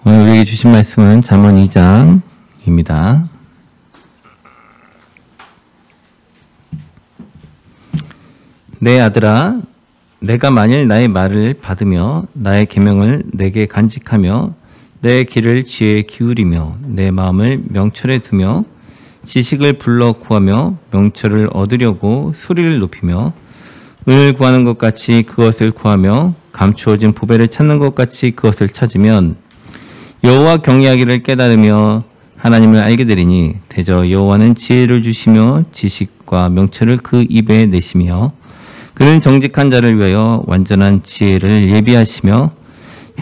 오늘 우리에게 주신 말씀은 잠언 2장입니다. 내 아들아, 내가 만일 나의 말을 받으며 나의 계명을 내게 간직하며 내 귀를 지혜에 기울이며 내 마음을 명철에 두며 지식을 불러 구하며 명철을 얻으려고 소리를 높이며 은을 구하는 것 같이 그것을 구하며 감추어진 보배를 찾는 것 같이 그것을 찾으면 여호와 경외하기를 깨달으며 하나님을 알게 되리니 대저 여호와는 지혜를 주시며 지식과 명철을 그 입에 내시며 그는 정직한 자를 위하여 완전한 지혜를 예비하시며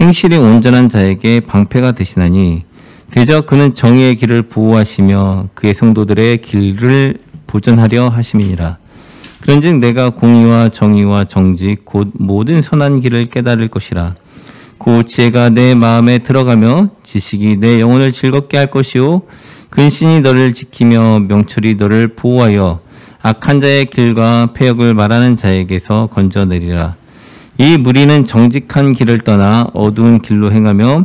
행실이 온전한 자에게 방패가 되시나니 대저 그는 정의의 길을 보호하시며 그의 성도들의 길을 보전하려 하심이니라. 그런즉 내가 공의와 정의와 정직 곧 모든 선한 길을 깨달을 것이라. 그 지혜가 내 마음에 들어가며 지식이 내 영혼을 즐겁게 할 것이요 근신이 너를 지키며 명철이 너를 보호하여 악한 자의 길과 패역을 말하는 자에게서 건져내리라. 이 무리는 정직한 길을 떠나 어두운 길로 행하며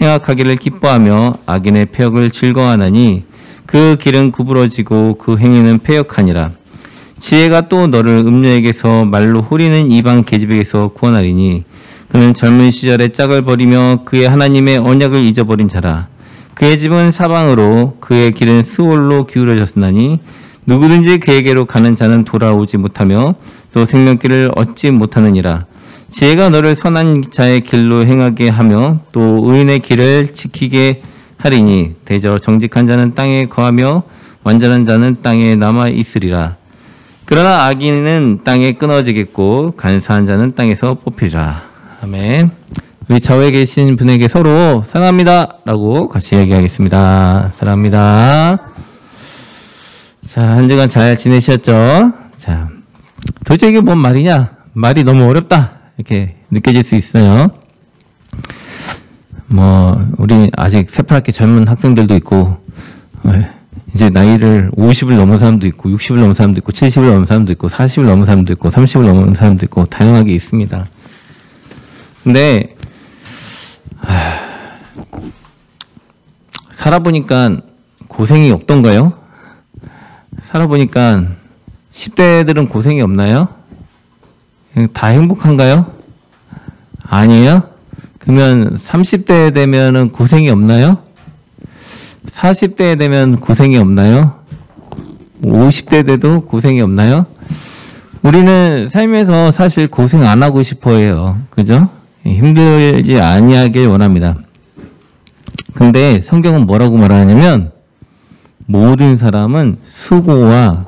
행악하기를 기뻐하며 악인의 패역을 즐거워하나니 그 길은 구부러지고 그 행위는 패역하니라. 지혜가 또 너를 음녀에게서 말로 호리는 이방 계집에게서 구원하리니 그는 젊은 시절에 짝을 버리며 그의 하나님의 언약을 잊어버린 자라. 그의 집은 사방으로 그의 길은 스올로 기울어졌으나니 누구든지 그에게로 가는 자는 돌아오지 못하며 또 생명길을 얻지 못하느니라. 지혜가 너를 선한 자의 길로 행하게 하며 또 의인의 길을 지키게 하리니 대저 정직한 자는 땅에 거하며 완전한 자는 땅에 남아 있으리라. 그러나 악인은 땅에 끊어지겠고 간사한 자는 땅에서 뽑히리라. 아멘. 우리 좌우에 계신 분에게 서로 사랑합니다 라고 같이 얘기하겠습니다. 사랑합니다. 자, 한 주간 잘 지내셨죠? 자, 도대체 이게 뭔 말이냐? 말이 너무 어렵다 이렇게 느껴질 수 있어요. 우리 아직 새파랗게 젊은 학생들도 있고 이제 나이를 50을 넘은 사람도 있고 60을 넘은 사람도 있고 70을 넘은 사람도 있고 40을 넘은 사람도 있고 30을 넘은 사람도 있고 다양하게 있습니다. 근데 살아보니까 고생이 없던가요? 살아보니까 10대들은 고생이 없나요? 다 행복한가요? 아니에요? 그러면 30대 되면은 고생이 없나요? 40대 되면 고생이 없나요? 50대 돼도 고생이 없나요? 우리는 삶에서 사실 고생 안 하고 싶어 해요. 그죠? 힘들지 아니하길 원합니다. 근데 성경은 뭐라고 말하냐면 모든 사람은 수고와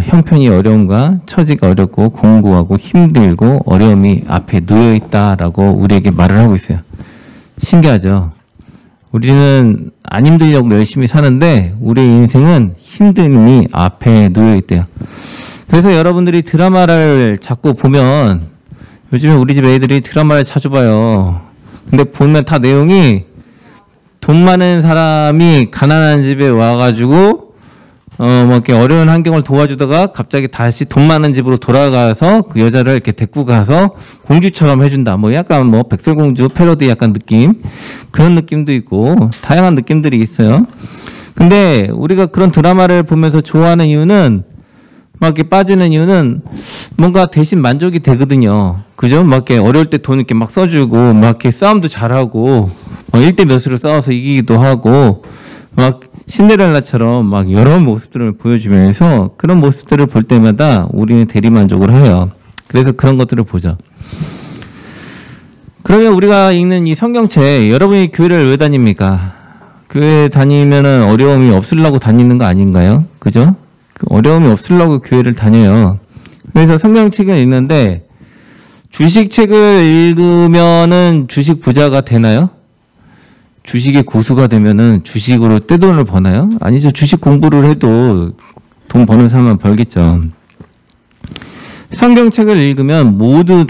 형편이 어려움과 처지가 어렵고 공고하고 힘들고 어려움이 앞에 놓여 있다라고 우리에게 말을 하고 있어요. 신기하죠? 우리는 안 힘들려고 열심히 사는데 우리 인생은 힘듦이 앞에 놓여 있대요. 그래서 여러분들이 드라마를 자꾸 보면 요즘에 우리 집 애들이 드라마를 자주 봐요. 근데 보면 다 내용이 돈 많은 사람이 가난한 집에 와가지고 이렇게 어려운 환경을 도와주다가 갑자기 다시 돈 많은 집으로 돌아가서 그 여자를 이렇게 데리고 가서 공주처럼 해준다. 약간 백설공주 패러디 약간 느낌. 그런 느낌도 있고, 다양한 느낌들이 있어요. 근데 우리가 그런 드라마를 보면서 좋아하는 이유는, 이렇게 빠지는 이유는 뭔가 대신 만족이 되거든요. 그죠? 이렇게 어려울 때 돈 이렇게 막 써주고, 이렇게 싸움도 잘하고, 1대 몇으로 싸워서 이기기도 하고, 신데렐라처럼 여러 모습들을 보여주면서 그런 모습들을 볼 때마다 우리는 대리만족을 해요. 그래서 그런 것들을 보죠. 그러면 우리가 읽는 이 성경책, 여러분이 교회를 왜 다닙니까? 교회 다니면은 어려움이 없으려고 다니는 거 아닌가요? 그죠? 어려움이 없으려고 교회를 다녀요. 그래서 성경책을 읽는데 주식책을 읽으면은 주식 부자가 되나요? 주식의 고수가 되면은 주식으로 떼돈을 버나요? 아니죠. 주식 공부를 해도 돈 버는 사람만 벌겠죠. 성경책을 읽으면 모든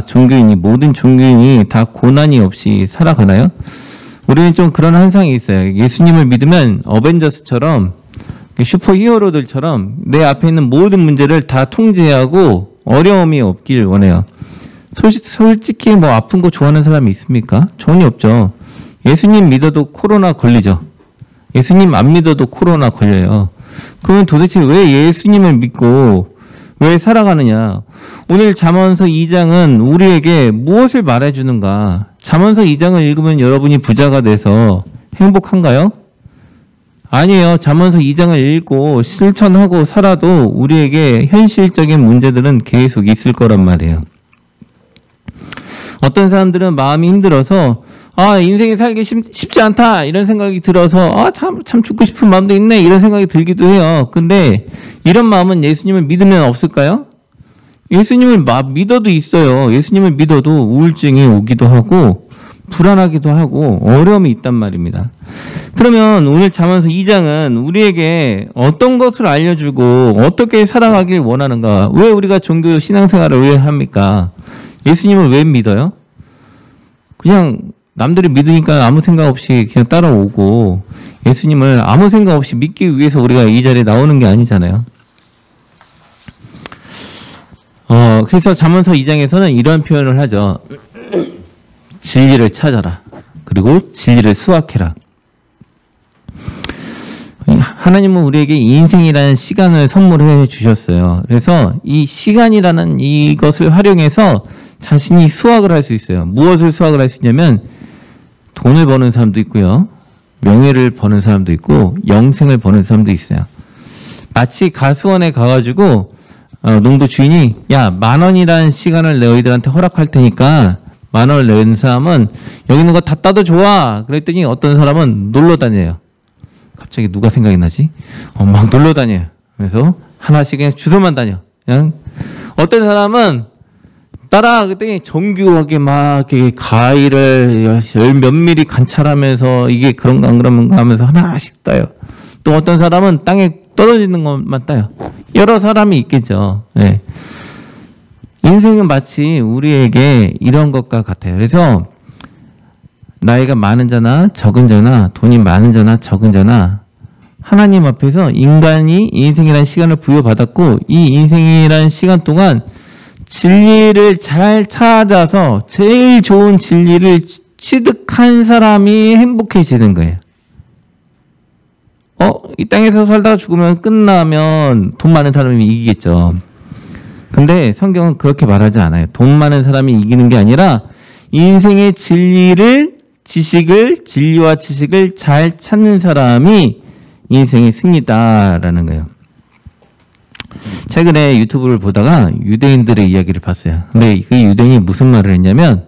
종교인이 다 고난이 없이 살아가나요? 우리는 좀 그런 현상이 있어요. 예수님을 믿으면 어벤져스처럼 슈퍼 히어로들처럼 내 앞에 있는 모든 문제를 다 통제하고 어려움이 없길 원해요. 솔직히 아픈 거 좋아하는 사람이 있습니까? 전혀 없죠. 예수님 믿어도 코로나 걸리죠. 예수님 안 믿어도 코로나 걸려요. 그러면 도대체 왜 예수님을 믿고 왜 살아가느냐? 오늘 잠언서 2장은 우리에게 무엇을 말해주는가? 잠언서 2장을 읽으면 여러분이 부자가 돼서 행복한가요? 아니에요. 잠언서 2장을 읽고 실천하고 살아도 우리에게 현실적인 문제들은 계속 있을 거란 말이에요. 어떤 사람들은 마음이 힘들어서 인생이 살기 쉽지 않다 이런 생각이 들어서 참 죽고 싶은 마음도 있네 이런 생각이 들기도 해요. 근데 이런 마음은 예수님을 믿으면 없을까요? 예수님을 믿어도 있어요. 예수님을 믿어도 우울증이 오기도 하고 불안하기도 하고 어려움이 있단 말입니다. 그러면 오늘 잠언서 2장은 우리에게 어떤 것을 알려주고 어떻게 살아가길 원하는가? 왜 우리가 종교 신앙생활을 왜 합니까? 예수님을 왜 믿어요? 그냥 남들이 믿으니까 아무 생각 없이 그냥 따라오고 예수님을 아무 생각 없이 믿기 위해서 우리가 이 자리에 나오는 게 아니잖아요. 그래서 잠언서 2장에서는 이런 표현을 하죠. 진리를 찾아라. 그리고 진리를 수확해라. 하나님은 우리에게 인생이라는 시간을 선물해 주셨어요. 그래서 이 시간이라는 이것을 활용해서 자신이 수확을 할 수 있어요. 무엇을 수확을 할 수 있냐면 돈을 버는 사람도 있고요. 명예를 버는 사람도 있고 영생을 버는 사람도 있어요. 마치 가수원에 가가지고 농부 주인이 야 10,000원이라는 시간을 너희들한테 허락할 테니까 10,000원을 낸 사람은 여기 있는 거 다 따도 좋아. 그랬더니 어떤 사람은 놀러 다녀요. 갑자기 누가 생각이 나지? 막 놀러 다녀요. 그래서 하나씩 그냥 주소만 다녀. 그냥 어떤 사람은 따라 그랬더니 정교하게 막 이렇게 가위를 몇 미리 관찰하면서 이게 그런가 안 그런가 하면서 하나씩 따요. 또 어떤 사람은 땅에 떨어지는 것만 따요. 여러 사람이 있겠죠. 네. 인생은 마치 우리에게 이런 것과 같아요. 그래서 나이가 많은 자나 적은 자나 돈이 많은 자나 적은 자나 하나님 앞에서 인간이 인생이라는 시간을 부여받았고 이 인생이라는 시간 동안 진리를 잘 찾아서 제일 좋은 진리를 취득한 사람이 행복해지는 거예요. 이 땅에서 살다가 죽으면 끝나면 돈 많은 사람이 이기겠죠. 근데 성경은 그렇게 말하지 않아요. 돈 많은 사람이 이기는 게 아니라 인생의 진리와 지식을 잘 찾는 사람이 인생의 승리다라는 거예요. 최근에 유튜브를 보다가 유대인들의 이야기를 봤어요. 근데 그 유대인이 무슨 말을 했냐면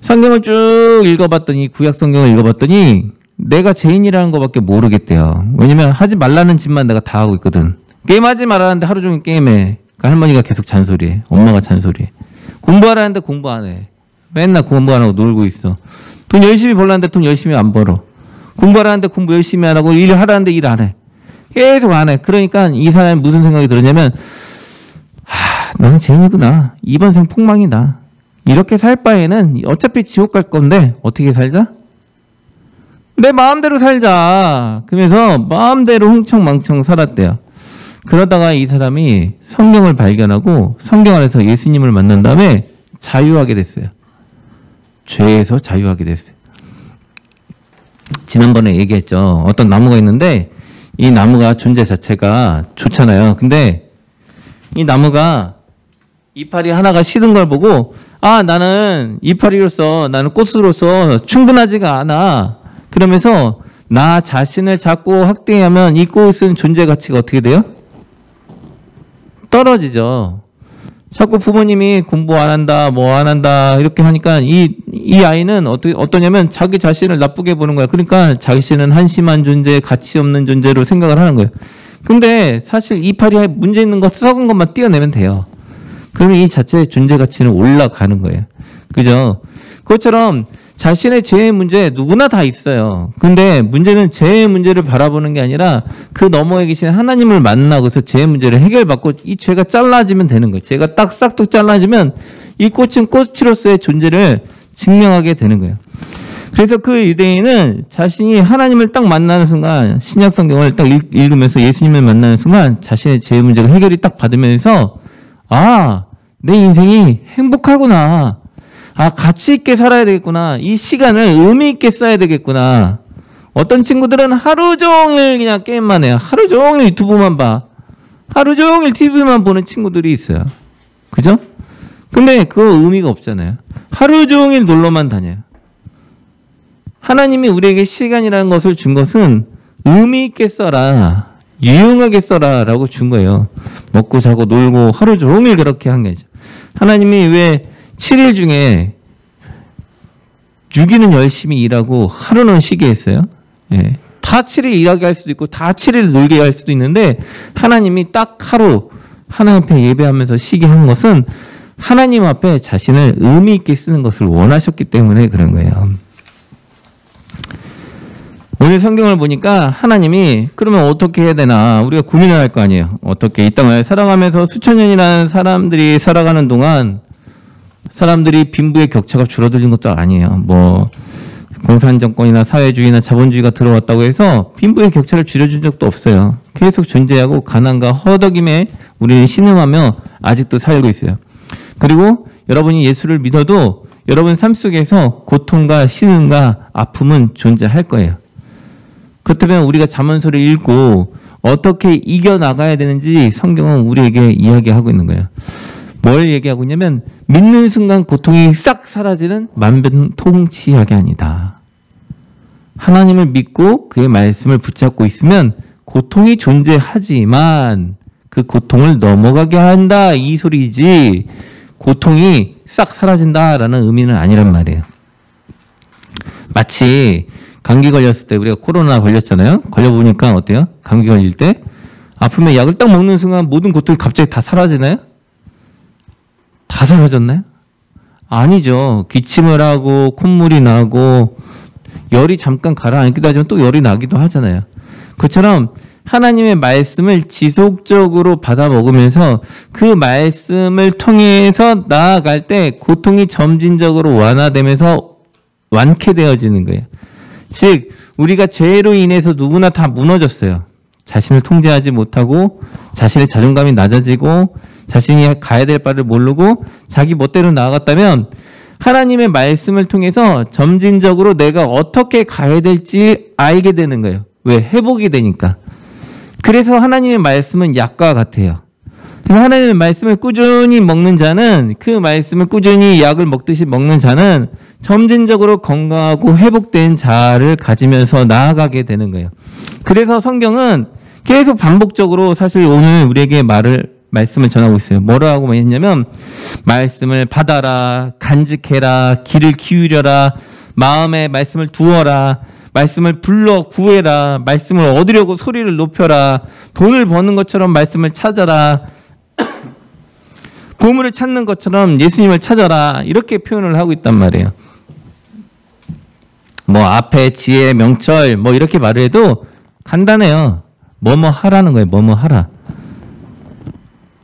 성경을 쭉 읽어봤더니 구약 성경을 읽어봤더니 내가 죄인이라는 것밖에 모르겠대요. 왜냐면 하지 말라는 짓만 내가 다 하고 있거든. 게임하지 말라는데 하루 종일 게임해. 그러니까 할머니가 계속 잔소리해. 엄마가 잔소리해. 공부하라는데 공부 안 해. 맨날 공부 안 하고 놀고 있어. 돈 열심히 벌라는데 돈 열심히 안 벌어. 공부하라는데 공부 열심히 안 하고 일하라는데 일 안 해. 계속 안 해. 그러니까 이 사람이 무슨 생각이 들었냐면 너는 죄인이구나. 이번 생 폭망이다. 이렇게 살 바에는 어차피 지옥 갈 건데 어떻게 살자? 내 마음대로 살자. 그러면서 마음대로 흥청망청 살았대요. 그러다가 이 사람이 성경을 발견하고 성경 안에서 예수님을 만난 다음에 자유하게 됐어요. 죄에서 자유하게 됐어요. 지난번에 얘기했죠. 어떤 나무가 있는데 이 나무가 존재 자체가 좋잖아요. 근데 이 나무가 이파리 하나가 시든 걸 보고 나는 이파리로서 나는 꽃으로서 충분하지가 않아. 그러면서 나 자신을 자꾸 확대하면 이 꽃은 존재 가치가 어떻게 돼요? 떨어지죠. 자꾸 부모님이 공부 안 한다, 뭐 안 한다 이렇게 하니까 이 아이는 어떠냐면 자기 자신을 나쁘게 보는 거야. 그러니까 자신은 한심한 존재, 가치 없는 존재로 생각을 하는 거예요. 근데 사실 이파리에 문제 있는 것, 썩은 것만 띄어내면 돼요. 그러면 이 자체의 존재 가치는 올라가는 거예요. 그죠? 그것처럼 자신의 죄의 문제 누구나 다 있어요. 근데 문제는 죄의 문제를 바라보는 게 아니라 그 너머에 계신 하나님을 만나고서 죄의 문제를 해결받고 이 죄가 잘라지면 되는 거예요. 죄가 딱 싹둑 잘라지면 이 꽃은 꽃으로서의 존재를 증명하게 되는 거예요. 그래서 그 유대인은 자신이 하나님을 딱 만나는 순간 신약 성경을 딱 읽으면서 예수님을 만나는 순간 자신의 죄의 문제가 해결이 딱 받으면서 내 인생이 행복하구나. 아, 가치 있게 살아야 되겠구나. 이 시간을 의미 있게 써야 되겠구나. 어떤 친구들은 하루 종일 그냥 게임만 해요. 하루 종일 유튜브만 봐. 하루 종일 TV만 보는 친구들이 있어요. 그죠? 근데 그거 의미가 없잖아요. 하루 종일 놀러만 다녀요. 하나님이 우리에게 시간이라는 것을 준 것은 의미 있게 써라. 유용하게 써라 라고 준 거예요. 먹고 자고 놀고 하루 종일 그렇게 한 거죠. 하나님이 왜 7일 중에 6일은 열심히 일하고 하루는 쉬게 했어요? 예. 다 7일 일하게 할 수도 있고 다 7일 놀게 할 수도 있는데 하나님이 딱 하루 하나님 앞에 예배하면서 쉬게 한 것은 하나님 앞에 자신을 의미 있게 쓰는 것을 원하셨기 때문에 그런 거예요. 오늘 성경을 보니까 하나님이 그러면 어떻게 해야 되나 우리가 고민을 할 거 아니에요. 어떻게 이 땅을 살아가면서 수천 년이라는 사람들이 살아가는 동안 사람들이 빈부의 격차가 줄어들린 것도 아니에요. 뭐 공산정권이나 사회주의나 자본주의가 들어왔다고 해서 빈부의 격차를 줄여준 적도 없어요. 계속 존재하고 가난과 허덕임에 우리는 신음하며 아직도 살고 있어요. 그리고 여러분이 예수를 믿어도 여러분 삶 속에서 고통과 신음과 아픔은 존재할 거예요. 그렇다면 우리가 잠언서를 읽고 어떻게 이겨나가야 되는지 성경은 우리에게 이야기하고 있는 거예요. 뭘 얘기하고 있냐면 믿는 순간 고통이 싹 사라지는 만병통치약이 아니다. 하나님을 믿고 그의 말씀을 붙잡고 있으면 고통이 존재하지만 그 고통을 넘어가게 한다 이 소리지 고통이 싹 사라진다라는 의미는 아니란 말이에요. 마치 감기 걸렸을 때 우리가 코로나 걸렸잖아요. 걸려보니까 어때요? 감기 걸릴 때 아프면 약을 딱 먹는 순간 모든 고통이 갑자기 다 사라지나요? 다 사라졌나요? 아니죠. 기침을 하고 콧물이 나고 열이 잠깐 가라앉기도 하지만 또 열이 나기도 하잖아요. 그처럼 하나님의 말씀을 지속적으로 받아 먹으면서 그 말씀을 통해서 나아갈 때 고통이 점진적으로 완화되면서 완쾌되어지는 거예요. 즉 우리가 죄로 인해서 누구나 다 무너졌어요. 자신을 통제하지 못하고 자신의 자존감이 낮아지고 자신이 가야 될 바를 모르고 자기 멋대로 나아갔다면 하나님의 말씀을 통해서 점진적으로 내가 어떻게 가야 될지 알게 되는 거예요. 왜? 회복이 되니까. 그래서 하나님의 말씀은 약과 같아요. 그래서 하나님의 말씀을 꾸준히 먹는 자는 그 말씀을 꾸준히 약을 먹듯이 먹는 자는 점진적으로 건강하고 회복된 자아를 가지면서 나아가게 되는 거예요. 그래서 성경은 계속 반복적으로 사실 오늘 우리에게 말씀을 전하고 있어요. 뭐라고 했냐면 말씀을 받아라, 간직해라, 귀를 기울여라, 마음에 말씀을 두어라, 말씀을 불러 구해라, 말씀을 얻으려고 소리를 높여라, 돈을 버는 것처럼 말씀을 찾아라, 보물을 찾는 것처럼 예수님을 찾아라 이렇게 표현을 하고 있단 말이에요. 뭐 앞에 지혜, 명철 뭐 이렇게 말을 해도 간단해요. 뭐뭐 하라는 거예요. 뭐뭐 하라.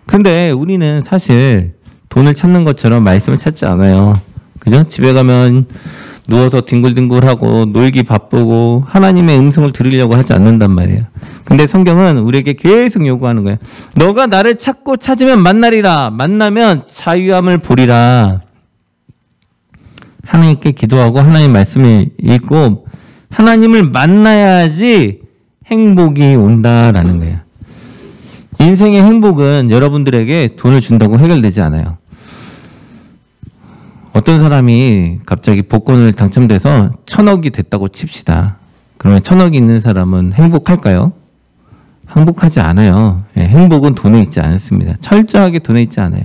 근데 우리는 사실 돈을 찾는 것처럼 말씀을 찾지 않아요. 그죠? 집에 가면 누워서 뒹굴뒹굴하고 놀기 바쁘고 하나님의 음성을 들으려고 하지 않는단 말이에요. 근데 성경은 우리에게 계속 요구하는 거예요. 너가 나를 찾고 찾으면 만나리라. 만나면 자유함을 보리라. 하나님께 기도하고 하나님 말씀을 읽고 하나님을 만나야지 행복이 온다라는 거예요. 인생의 행복은 여러분들에게 돈을 준다고 해결되지 않아요. 어떤 사람이 갑자기 복권을 당첨돼서 1,000억이 됐다고 칩시다. 그러면 1,000억이 있는 사람은 행복할까요? 행복하지 않아요. 행복은 돈에 있지 않습니다. 철저하게 돈에 있지 않아요.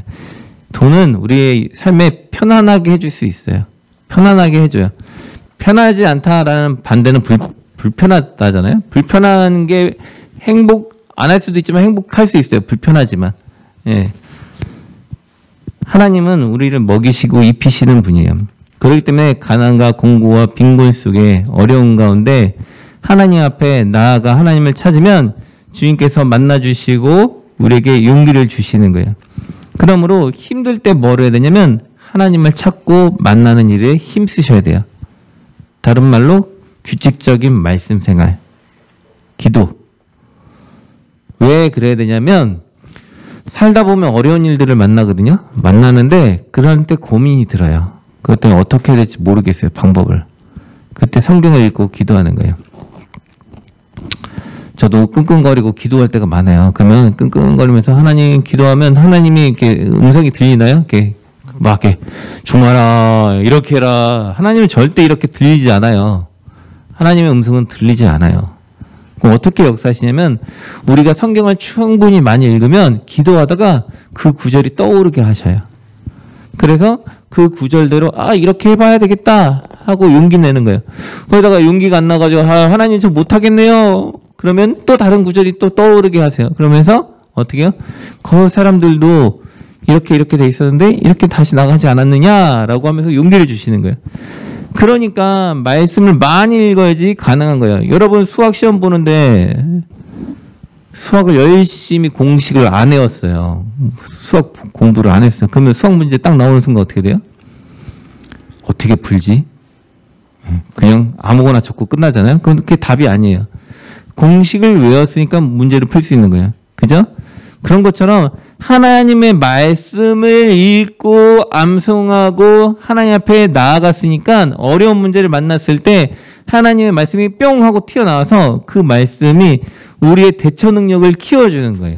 돈은 우리의 삶에 편안하게 해줄 수 있어요. 편안하게 해줘요. 편하지 않다라는 반대는 불편하다잖아요. 불편한 게 행복 안 할 수도 있지만 행복할 수 있어요. 불편하지만. 예. 하나님은 우리를 먹이시고 입히시는 분이에요. 그렇기 때문에 가난과 공고와 빈곤 속에 어려운 가운데 하나님 앞에 나아가 하나님을 찾으면 주님께서 만나주시고 우리에게 용기를 주시는 거예요. 그러므로 힘들 때 뭘 해야 되냐면 하나님을 찾고 만나는 일에 힘쓰셔야 돼요. 다른 말로 규칙적인 말씀 생활, 기도. 왜 그래야 되냐면 살다 보면 어려운 일들을 만나거든요. 만나는데 그럴 때 고민이 들어요. 그때 어떻게 해야 될지 모르겠어요. 방법을. 그때 성경을 읽고 기도하는 거예요. 저도 끙끙거리고 기도할 때가 많아요. 그러면 끙끙거리면서 하나님 기도하면 하나님이 이렇게 음성이 들리나요? 이렇게 막 이렇게 중하라 이렇게 해라. 하나님은 절대 이렇게 들리지 않아요. 하나님의 음성은 들리지 않아요. 그럼 어떻게 역사하시냐면 우리가 성경을 충분히 많이 읽으면 기도하다가 그 구절이 떠오르게 하셔요. 그래서 그 구절대로 이렇게 해봐야 되겠다 하고 용기 내는 거예요. 거기다가 용기가 안 나가지고 하나님 저 못하겠네요. 그러면 또 다른 구절이 또 떠오르게 하세요. 그러면서 어떻게 해요? 그 사람들도 이렇게 돼 있었는데 이렇게 다시 나가지 않았느냐라고 하면서 용기를 주시는 거예요. 그러니까 말씀을 많이 읽어야지 가능한 거예요. 여러분 수학 시험 보는데 수학을 열심히 공식을 안 외웠어요. 수학 공부를 안 했어요. 그러면 수학 문제 딱 나오는 순간 어떻게 돼요? 어떻게 풀지? 그냥 아무거나 적고 끝나잖아요. 그게 답이 아니에요. 공식을 외웠으니까 문제를 풀 수 있는 거예요. 그죠? 그런 것처럼 하나님의 말씀을 읽고 암송하고 하나님 앞에 나아갔으니까 어려운 문제를 만났을 때 하나님의 말씀이 뿅 하고 튀어나와서 그 말씀이 우리의 대처 능력을 키워주는 거예요.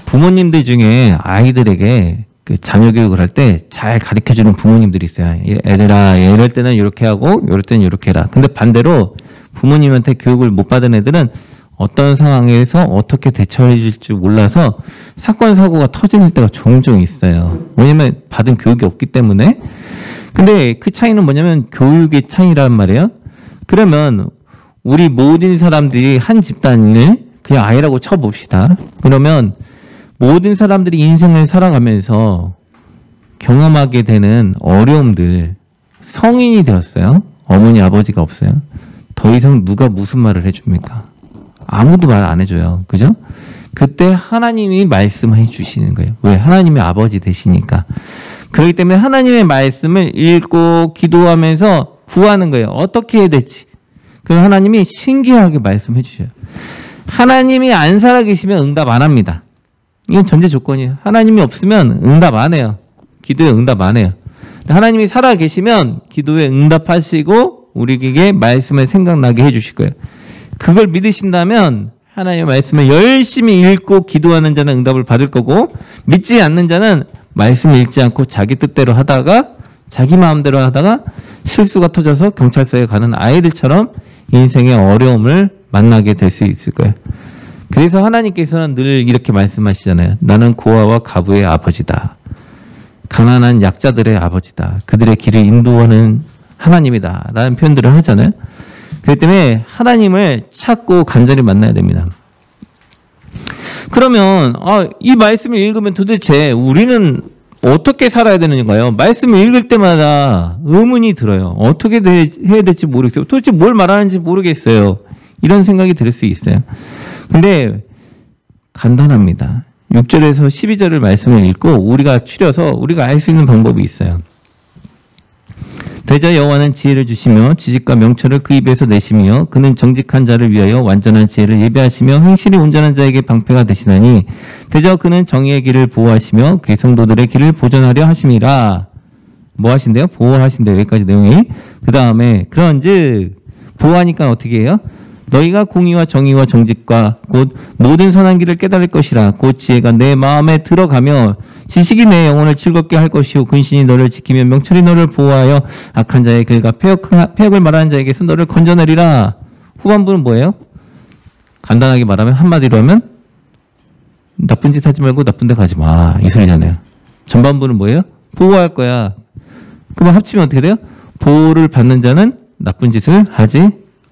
부모님들 중에 아이들에게 그 자녀 교육을 할 때 잘 가르쳐주는 부모님들이 있어요. 애들아, 이럴 때는 이렇게 하고, 이럴 때는 이렇게 해라. 근데 반대로 부모님한테 교육을 못 받은 애들은 어떤 상황에서 어떻게 대처해 줄 줄 몰라서 사건, 사고가 터지는 때가 종종 있어요. 왜냐면 받은 교육이 없기 때문에. 근데 그 차이는 뭐냐면 교육의 차이란 말이에요. 그러면 우리 모든 사람들이 한 집단을 그냥 아이라고 쳐봅시다. 그러면 모든 사람들이 인생을 살아가면서 경험하게 되는 어려움들, 성인이 되었어요. 어머니, 아버지가 없어요. 더 이상 누가 무슨 말을 해줍니까? 아무도 말 안 해줘요. 그죠? 그때 하나님이 말씀해 주시는 거예요. 왜? 하나님의 아버지 되시니까. 그렇기 때문에 하나님의 말씀을 읽고 기도하면서 구하는 거예요. 어떻게 해야 될지. 그럼 하나님이 신기하게 말씀해 주셔요. 하나님이 안 살아계시면 응답 안 합니다. 이건 전제 조건이에요. 하나님이 없으면 응답 안 해요. 기도에 응답 안 해요. 하나님이 살아계시면 기도에 응답하시고 우리에게 말씀을 생각나게 해주실 거예요. 그걸 믿으신다면 하나님의 말씀을 열심히 읽고 기도하는 자는 응답을 받을 거고 믿지 않는 자는 말씀을 읽지 않고 자기 뜻대로 하다가 자기 마음대로 하다가 실수가 터져서 경찰서에 가는 아이들처럼 인생의 어려움을 만나게 될 수 있을 거예요. 그래서 하나님께서는 늘 이렇게 말씀하시잖아요. 나는 고아와 가부의 아버지다. 가난한 약자들의 아버지다. 그들의 길을 인도하는 하나님이다. 라는 표현들을 하잖아요. 그렇기 때문에 하나님을 찾고 간절히 만나야 됩니다. 그러면 이 말씀을 읽으면 도대체 우리는 어떻게 살아야 되는가요? 말씀을 읽을 때마다 의문이 들어요. 어떻게 해야 될지 모르겠어요. 도대체 뭘 말하는지 모르겠어요. 이런 생각이 들 수 있어요. 근데 간단합니다. 6절에서 12절을 말씀을 읽고 우리가 추려서 우리가 알 수 있는 방법이 있어요. 대저 여호와는 지혜를 주시며 지식과 명철을 그 입에서 내시며 그는 정직한 자를 위하여 완전한 지혜를 예배하시며 행실이 온전한 자에게 방패가 되시나니 대저 그는 정의의 길을 보호하시며 그의 성도들의 길을 보존하려 하심이라. 뭐 하신대요? 보호하신대요. 여기까지 내용이. 그 다음에 그런즉 보호하니까 어떻게 해요? 너희가 공의와 정의와 정직과 곧 모든 선한 길을 깨달을 것이라. 곧 지혜가 내 마음에 들어가며 지식이 내 영혼을 즐겁게 할 것이요 근신이 너를 지키며 명철이 너를 보호하여 악한 자의 길과 폐역을 말하는 자에게서 너를 건져내리라. 후반부는 뭐예요? 간단하게 말하면 한마디로 하면 나쁜 짓 하지 말고 나쁜 데 가지 마. 이 소리잖아요. 전반부는 뭐예요? 보호할 거야. 그러면 합치면 어떻게 돼요? 보호를 받는 자는 나쁜 짓을 하지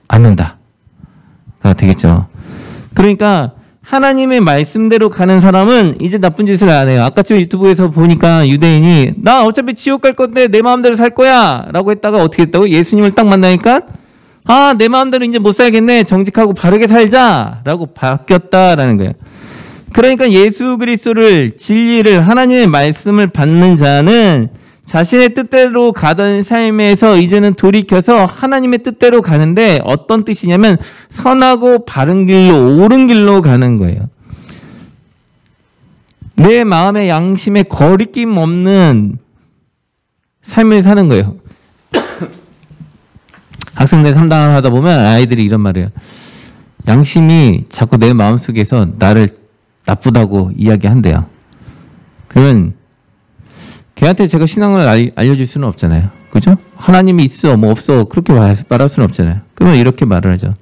않는다. 가 되겠죠. 그러니까 하나님의 말씀대로 가는 사람은 이제 나쁜 짓을 안 해요. 아까쯤 유튜브에서 보니까 유대인이 나 어차피 지옥 갈 건데 내 마음대로 살 거야 라고 했다가 어떻게 했다고? 예수님을 딱 만나니까 내 마음대로 이제 못 살겠네. 정직하고 바르게 살자 라고 바뀌었다라는 거예요. 그러니까 예수 그리스도를 진리를 하나님의 말씀을 받는 자는 자신의 뜻대로 가던 삶에서 이제는 돌이켜서 하나님의 뜻대로 가는데 어떤 뜻이냐면 선하고 바른 길로 옳은 길로 가는 거예요. 내 마음의 양심에 거리낌 없는 삶을 사는 거예요. 학생들 상담을 하다 보면 아이들이 이런 말이에요. 양심이 자꾸 내 마음속에서 나를 나쁘다고 이야기한대요. 그러면 걔한테 제가 신앙을 알려줄 수는 없잖아요. 그죠? 하나님이 있어 뭐 없어 그렇게 말할 수는 없잖아요. 그러면 이렇게 말을 하죠.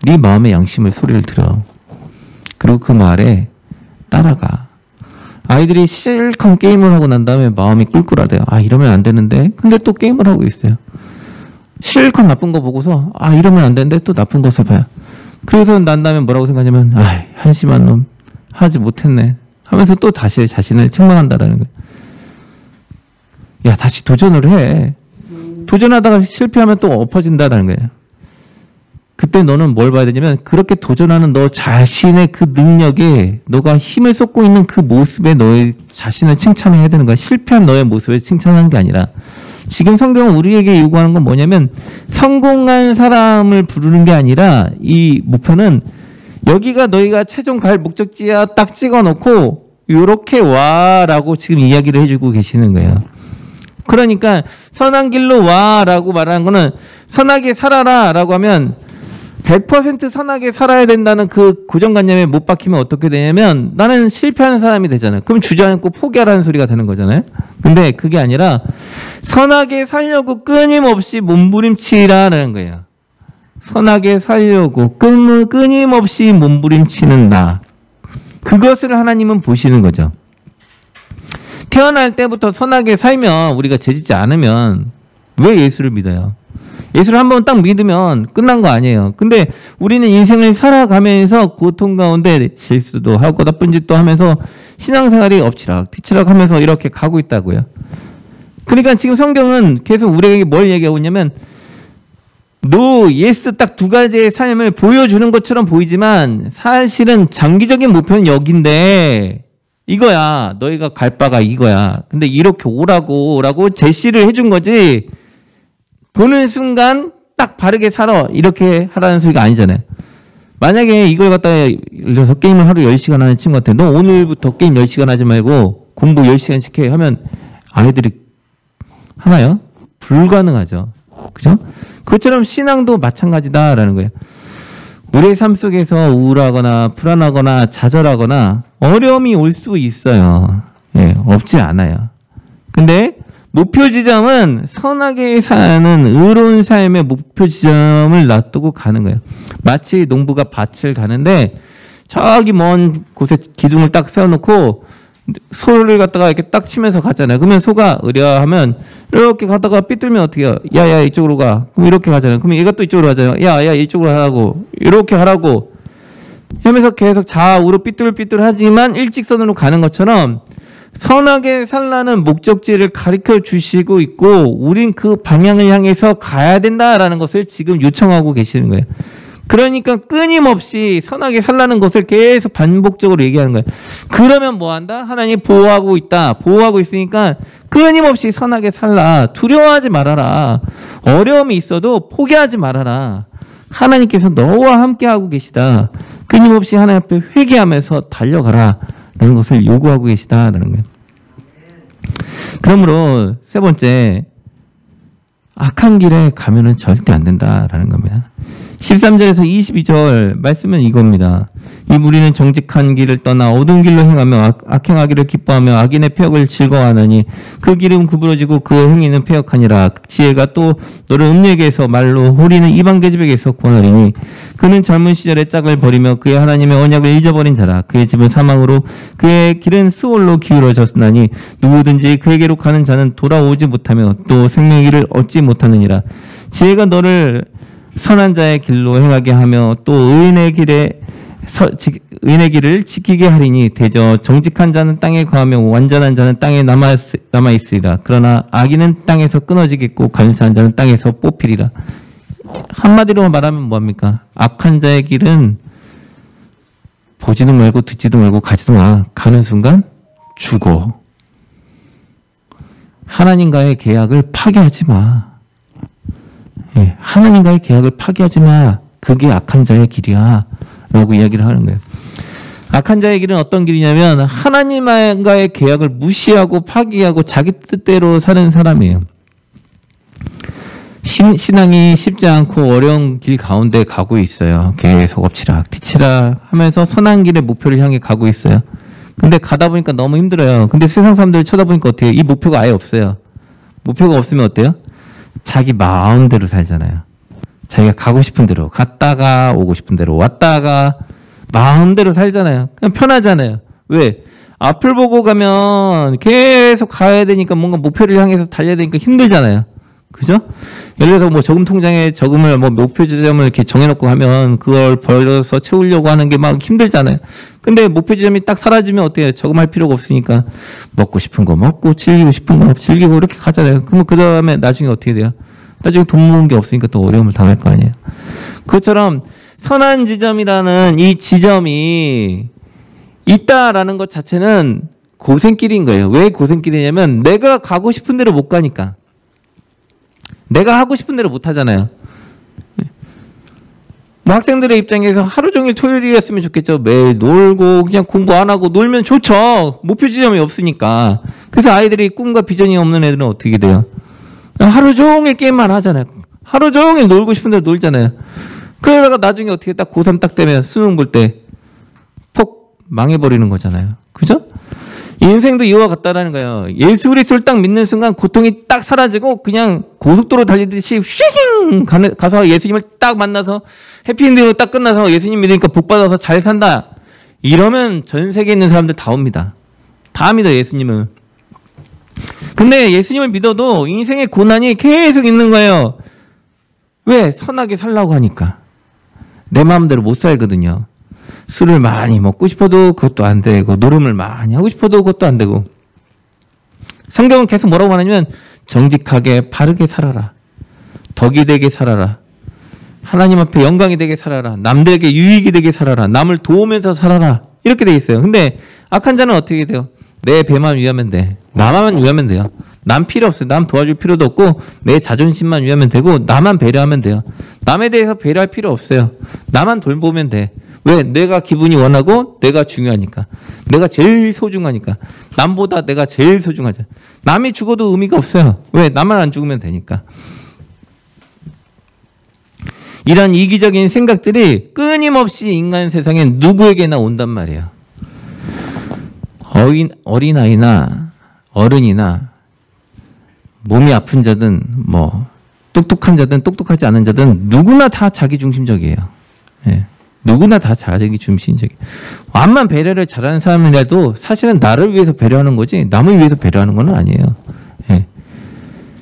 네 마음의 양심을 소리를 들어. 그리고 그 말에 따라가. 아이들이 실컷 게임을 하고 난 다음에 마음이 꿀꿀하대요. 아 이러면 안 되는데. 근데 또 게임을 하고 있어요. 실컷 나쁜 거 보고서 아 이러면 안 되는데 또 나쁜 거 써봐요. 그래서 난 다음에 뭐라고 생각하냐면 아 한심한 놈 하지 못했네 하면서 또 다시 자신을 책망한다라는 거예요. 야 다시 도전을 해. 도전하다가 실패하면 또 엎어진다라는 거예요. 그때 너는 뭘 봐야 되냐면 그렇게 도전하는 너 자신의 그 능력에 너가 힘을 쏟고 있는 그 모습에 너의 자신을 칭찬해야 되는 거야. 실패한 너의 모습을 칭찬하는 게 아니라 지금 성경은 우리에게 요구하는 건 뭐냐면 성공한 사람을 부르는 게 아니라 이 목표는 여기가 너희가 최종 갈 목적지야 딱 찍어놓고 요렇게 와라고 지금 이야기를 해주고 계시는 거예요. 그러니까 선한 길로 와라고 말하는 거는 선하게 살아라 라고 하면 100% 선하게 살아야 된다는 그 고정관념에 못 박히면 어떻게 되냐면 나는 실패하는 사람이 되잖아요. 그럼 주저앉고 포기하라는 소리가 되는 거잖아요. 근데 그게 아니라 선하게 살려고 끊임없이 몸부림치라는 거예요. 선하게 살려고 끊임없이 몸부림치는 나. 그것을 하나님은 보시는 거죠. 태어날 때부터 선하게 살면 우리가 죄짓지 않으면 왜 예수를 믿어요? 예수를 한번 딱 믿으면 끝난 거 아니에요. 근데 우리는 인생을 살아가면서 고통 가운데 실수도 하고 나쁜 짓도 하면서 신앙생활이 엎치락 뒤치락 하면서 이렇게 가고 있다고요. 그러니까 지금 성경은 계속 우리에게 뭘 얘기하고 있냐면 노, 예스 딱 두 가지의 삶을 보여주는 것처럼 보이지만 사실은 장기적인 목표는 여긴데 이거야. 너희가 갈 바가 이거야. 근데 이렇게 오라고 제시를 해준 거지 보는 순간 딱 바르게 살아 이렇게 하라는 소리가 아니잖아요. 만약에 이걸 갖다가 예를 들어서 게임을 하루 10시간 하는 친구한테 너 오늘부터 게임 10시간 하지 말고 공부 10시간씩 해 하면 아이들이 하나요? 불가능하죠. 그죠? 그것처럼 신앙도 마찬가지다라는 거예요. 우리의 삶 속에서 우울하거나 불안하거나 좌절하거나 어려움이 올 수 있어요. 예, 없지 않아요. 근데 목표 지점은 선하게 사는 의로운 삶의 목표 지점을 놔두고 가는 거예요. 마치 농부가 밭을 가는데 저기 먼 곳에 기둥을 딱 세워놓고 소를 갖다가 이렇게 딱 치면서 가잖아요. 그러면 소가 의려하면 이렇게 가다가 삐뚤면 어떻게 해요? 야야 이쪽으로 가. 그럼 이렇게 가잖아요. 그러면 얘가 또 이쪽으로 가잖아요. 야야 이쪽으로 하라고. 이렇게 하라고. 하면서 계속 좌우로 삐뚤삐뚤하지만 일직선으로 가는 것처럼 선하게 살라는 목적지를 가르쳐 주시고 있고 우린 그 방향을 향해서 가야 된다라는 것을 지금 요청하고 계시는 거예요. 그러니까 끊임없이 선하게 살라는 것을 계속 반복적으로 얘기하는 거예요. 그러면 뭐 한다? 하나님 보호하고 있다. 보호하고 있으니까 끊임없이 선하게 살라. 두려워하지 말아라. 어려움이 있어도 포기하지 말아라. 하나님께서 너와 함께하고 계시다. 끊임없이 하나님 앞에 회개하면서 달려가라. 라는 것을 요구하고 계시다라는 거예요. 그러므로 세 번째, 악한 길에 가면은 절대 안 된다라는 겁니다. 13절에서 22절 말씀은 이겁니다. 이 무리는 정직한 길을 떠나 어두운 길로 행하며 악행하기를 기뻐하며 악인의 폐역을 즐거워하느니 그 길은 구부러지고 그 행위는 폐역하니라. 지혜가 또 너를 음녀에게 해서 말로 호리는 이방 계집에게서 권하리니 그는 젊은 시절에 짝을 버리며 그의 하나님의 언약을 잊어버린 자라. 그의 집은 사망으로 그의 길은 수월로 기울어졌으나니 누구든지 그에게로 가는 자는 돌아오지 못하며 또 생명의 길을 얻지 못하느니라. 지혜가 너를 선한 자의 길로 행하게 하며 또 의인의 길을 지키게 하리니 대저 정직한 자는 땅에 거하며 완전한 자는 땅에 남아있으리라. 그러나 악인은 땅에서 끊어지겠고 간사한 자는 땅에서 뽑히리라. 한마디로 말하면 뭐합니까? 악한 자의 길은 보지도 말고 듣지도 말고 가지도 마. 가는 순간 죽어. 하나님과의 계약을 파기하지 마. 예, 하나님과의 계약을 파기하지 마. 그게 악한 자의 길이야. 라고 이야기를 하는 거예요. 악한 자의 길은 어떤 길이냐면 하나님과의 계약을 무시하고 파기하고 자기 뜻대로 사는 사람이에요. 신앙이 쉽지 않고 어려운 길 가운데 가고 있어요. 계속 엎치락 뒤치락 하면서 선한 길의 목표를 향해 가고 있어요. 근데 가다 보니까 너무 힘들어요. 근데 세상 사람들 쳐다보니까 어때요? 이 목표가 아예 없어요. 목표가 없으면 어때요? 자기 마음대로 살잖아요. 자기가 가고 싶은 대로 갔다가 오고 싶은 대로 왔다가 마음대로 살잖아요. 그냥 편하잖아요. 왜? 앞을 보고 가면 계속 가야 되니까 뭔가 목표를 향해서 달려야 되니까 힘들잖아요. 그죠? 예를 들어서 뭐 저금 통장에 저금을 뭐 목표 지점을 이렇게 정해놓고 하면 그걸 벌어서 채우려고 하는 게 막 힘들잖아요. 근데 목표 지점이 딱 사라지면 어때요? 저금할 필요가 없으니까 먹고 싶은 거 먹고 즐기고 싶은 거 즐기고 이렇게 가잖아요. 그러면 그 다음에 나중에 어떻게 돼요? 나중에 돈 모은 게 없으니까 또 어려움을 당할 거 아니에요. 그것처럼 선한 지점이라는 이 지점이 있다라는 것 자체는 고생길인 거예요. 왜 고생길이냐면 내가 가고 싶은 대로 못 가니까. 내가 하고 싶은 대로 못 하잖아요. 뭐 학생들의 입장에서 하루 종일 토요일이었으면 좋겠죠. 매일 놀고 그냥 공부 안 하고 놀면 좋죠. 목표 지점이 없으니까. 그래서 아이들이 꿈과 비전이 없는 애들은 어떻게 돼요? 하루 종일 게임만 하잖아요. 하루 종일 놀고 싶은 대로 놀잖아요. 그러다가 나중에 어떻게 딱 고3 딱 되면 수능 볼 때 폭 망해버리는 거잖아요. 그죠? 인생도 이와 같다라는 거예요. 예수 그리스도를 딱 믿는 순간 고통이 딱 사라지고 그냥 고속도로 달리듯이 휘잉 가서 예수님을 딱 만나서 해피엔딩으로 딱 끝나서 예수님 믿으니까 복 받아서 잘 산다. 이러면 전 세계에 있는 사람들 다 옵니다. 다 믿어 예수님은. 근데 예수님을 믿어도 인생의 고난이 계속 있는 거예요. 왜? 선하게 살라고 하니까. 내 마음대로 못 살거든요. 술을 많이 먹고 싶어도 그것도 안 되고 노름을 많이 하고 싶어도 그것도 안 되고. 성경은 계속 뭐라고 말하냐면 정직하게 바르게 살아라. 덕이 되게 살아라. 하나님 앞에 영광이 되게 살아라. 남들에게 유익이 되게 살아라. 남을 도우면서 살아라. 이렇게 돼 있어요. 근데 악한 자는 어떻게 돼요? 내 배만 위하면 돼. 나만 위하면 돼요. 남 필요 없어요. 남 도와줄 필요도 없고 내 자존심만 위하면 되고 나만 배려하면 돼요. 남에 대해서 배려할 필요 없어요. 나만 돌보면 돼. 왜? 내가 기분이 원하고 내가 중요하니까. 내가 제일 소중하니까. 남보다 내가 제일 소중하잖아. 남이 죽어도 의미가 없어요. 왜? 나만 안 죽으면 되니까. 이런 이기적인 생각들이 끊임없이 인간 세상에 누구에게나 온단 말이에요. 어린아이나 어른이나 몸이 아픈 자든 뭐 똑똑한 자든 똑똑하지 않은 자든 누구나 다 자기중심적이에요. 예. 누구나 다 자기중심적이에요. 암만 배려를 잘하는 사람이라도 사실은 나를 위해서 배려하는 거지 남을 위해서 배려하는 건 아니에요. 예.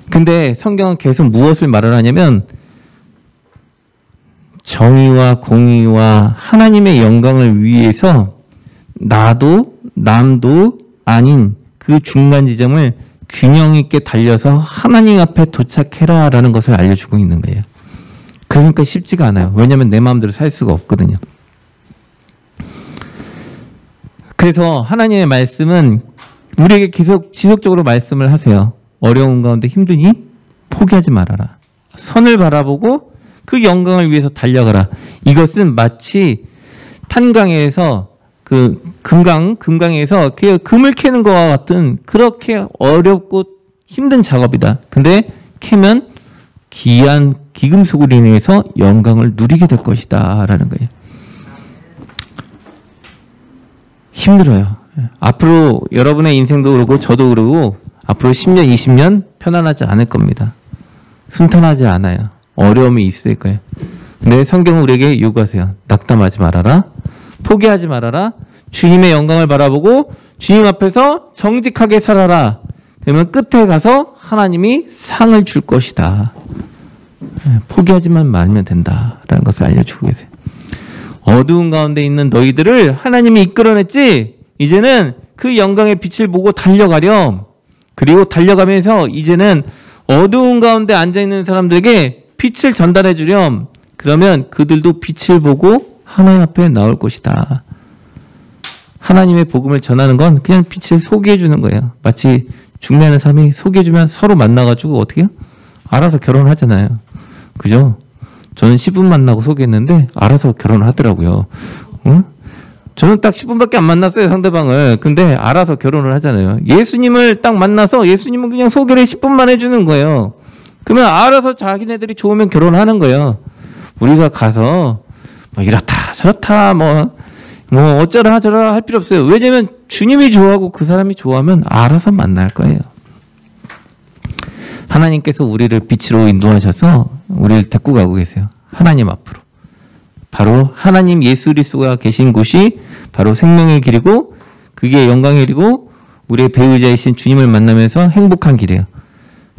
근데 성경은 계속 무엇을 말을 하냐면 정의와 공의와 하나님의 영광을 위해서 나도 남도 아닌 그 중간 지점을 균형 있게 달려서 하나님 앞에 도착해라라는 것을 알려주고 있는 거예요. 그러니까 쉽지가 않아요. 왜냐하면 내 마음대로 살 수가 없거든요. 그래서 하나님의 말씀은 우리에게 계속 지속적으로 말씀을 하세요. 어려운 가운데 힘드니 포기하지 말아라. 선을 바라보고 그 영광을 위해서 달려가라. 이것은 마치 탄광에서 그 금강에서 금을 캐는 것과 같은 그렇게 어렵고 힘든 작업이다. 근데 캐면 귀한 귀금속으로 인해서 영광을 누리게 될 것이다 라는 거예요. 힘들어요. 앞으로 여러분의 인생도 그러고 저도 그러고 앞으로 10년 20년 편안하지 않을 겁니다. 순탄하지 않아요. 어려움이 있을 거예요. 근데 성경은 우리에게 요구하세요. 낙담하지 말아라. 포기하지 말아라. 주님의 영광을 바라보고 주님 앞에서 정직하게 살아라. 그러면 끝에 가서 하나님이 상을 줄 것이다. 포기하지만 말면 된다라는 것을 알려주고 계세요. 어두운 가운데 있는 너희들을 하나님이 이끌어냈지 이제는 그 영광의 빛을 보고 달려가렴. 그리고 달려가면서 이제는 어두운 가운데 앉아있는 사람들에게 빛을 전달해 주렴. 그러면 그들도 빛을 보고 하나님 앞에 나올 것이다. 하나님의 복음을 전하는 건 그냥 빛을 소개해 주는 거예요. 마치 중매하는 사람이 소개해주면 서로 만나가지고 어떻게 해요? 알아서 결혼하잖아요. 그죠? 저는 10분 만나고 소개했는데 알아서 결혼을 하더라고요. 응? 저는 딱 10분밖에 안 만났어요, 상대방을. 근데 알아서 결혼을 하잖아요. 예수님을 딱 만나서 예수님은 그냥 소개를 10분만 해주는 거예요. 그러면 알아서 자기네들이 좋으면 결혼하는 거예요. 우리가 가서 뭐 이렇다 저렇다 뭐 어쩌라 저쩌라 할 필요 없어요. 왜냐면 주님이 좋아하고 그 사람이 좋아하면 알아서 만날 거예요. 하나님께서 우리를 빛으로 인도하셔서 우리를 데리고 가고 계세요. 하나님 앞으로. 바로 하나님 예수 그리스도가 계신 곳이 바로 생명의 길이고 그게 영광의 길이고 우리의 배우자이신 주님을 만나면서 행복한 길이에요.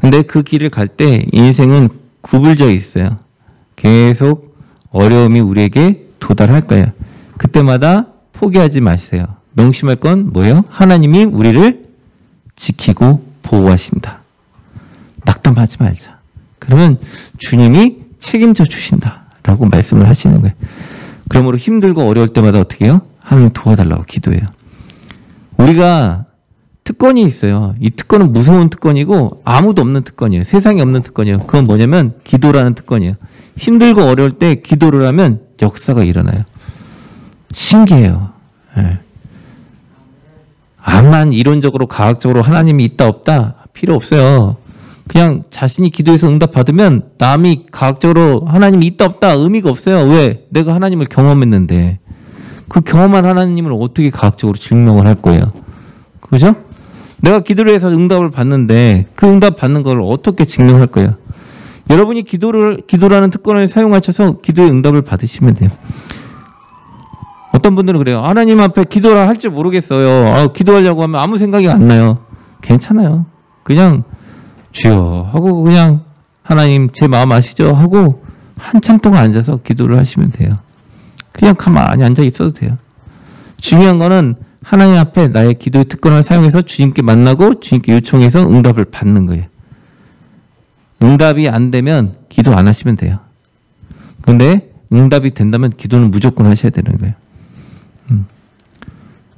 근데 그 길을 갈 때 인생은 구불져 있어요. 계속 어려움이 우리에게 도달할 거예요. 그때마다 포기하지 마세요. 명심할 건 뭐예요? 하나님이 우리를 지키고 보호하신다. 낙담하지 말자. 그러면 주님이 책임져 주신다라고 말씀을 하시는 거예요. 그러므로 힘들고 어려울 때마다 어떻게 해요? 하나님 도와달라고 기도해요. 우리가 특권이 있어요. 이 특권은 무서운 특권이고 아무도 없는 특권이에요. 세상에 없는 특권이에요. 그건 뭐냐면 기도라는 특권이에요. 힘들고 어려울 때 기도를 하면 역사가 일어나요. 신기해요. 네. 암만 이론적으로 과학적으로 하나님이 있다 없다 필요 없어요. 그냥 자신이 기도해서 응답받으면 남이 과학적으로 하나님이 있다 없다 의미가 없어요. 왜? 내가 하나님을 경험했는데 그 경험한 하나님을 어떻게 과학적으로 증명을 할 거예요. 그죠? 내가 기도를 해서 응답을 받는데 그 응답 받는 걸 어떻게 증명할 거예요. 여러분이 기도라는 특권을 사용하셔서 기도의 응답을 받으시면 돼요. 어떤 분들은 그래요. 하나님 앞에 기도를 할 줄 모르겠어요. 기도하려고 하면 아무 생각이 안 나요. 괜찮아요. 그냥 주여 하고 그냥 하나님 제 마음 아시죠? 하고 한참 동안 앉아서 기도를 하시면 돼요. 그냥 가만히 앉아 있어도 돼요. 중요한 거는 하나님 앞에 나의 기도의 특권을 사용해서 주님께 만나고 주님께 요청해서 응답을 받는 거예요. 응답이 안 되면 기도 안 하시면 돼요. 그런데 응답이 된다면 기도는 무조건 하셔야 되는 거예요.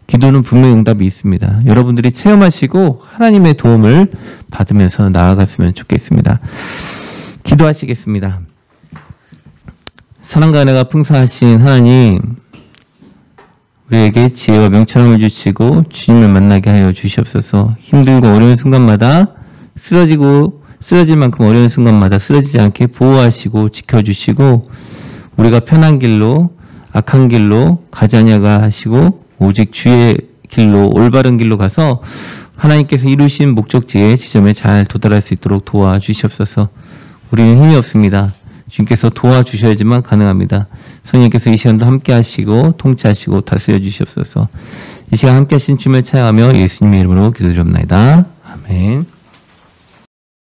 기도는 분명히 응답이 있습니다. 여러분들이 체험하시고 하나님의 도움을 받으면서 나아갔으면 좋겠습니다. 기도하시겠습니다. 사랑과 은혜가 풍성하신 하나님, 우리에게 지혜와 명철함을 주시고 주님을 만나게 하여 주시옵소서. 힘들고 어려운 순간마다 쓰러질 만큼 어려운 순간마다 쓰러지지 않게 보호하시고 지켜주시고 우리가 편한 길로 악한 길로 가지 아니하게 하시고 오직 주의 길로 올바른 길로 가서 하나님께서 이루신 목적지의 지점에 잘 도달할 수 있도록 도와주시옵소서. 우리는 힘이 없습니다. 주님께서 도와주셔야지만 가능합니다. 성령께서 이 시간도 함께 하시고 통치하시고 다스려 주시옵소서. 이 시간 함께 하신 주님을 찬양하며 예수님의 이름으로 기도드립니다.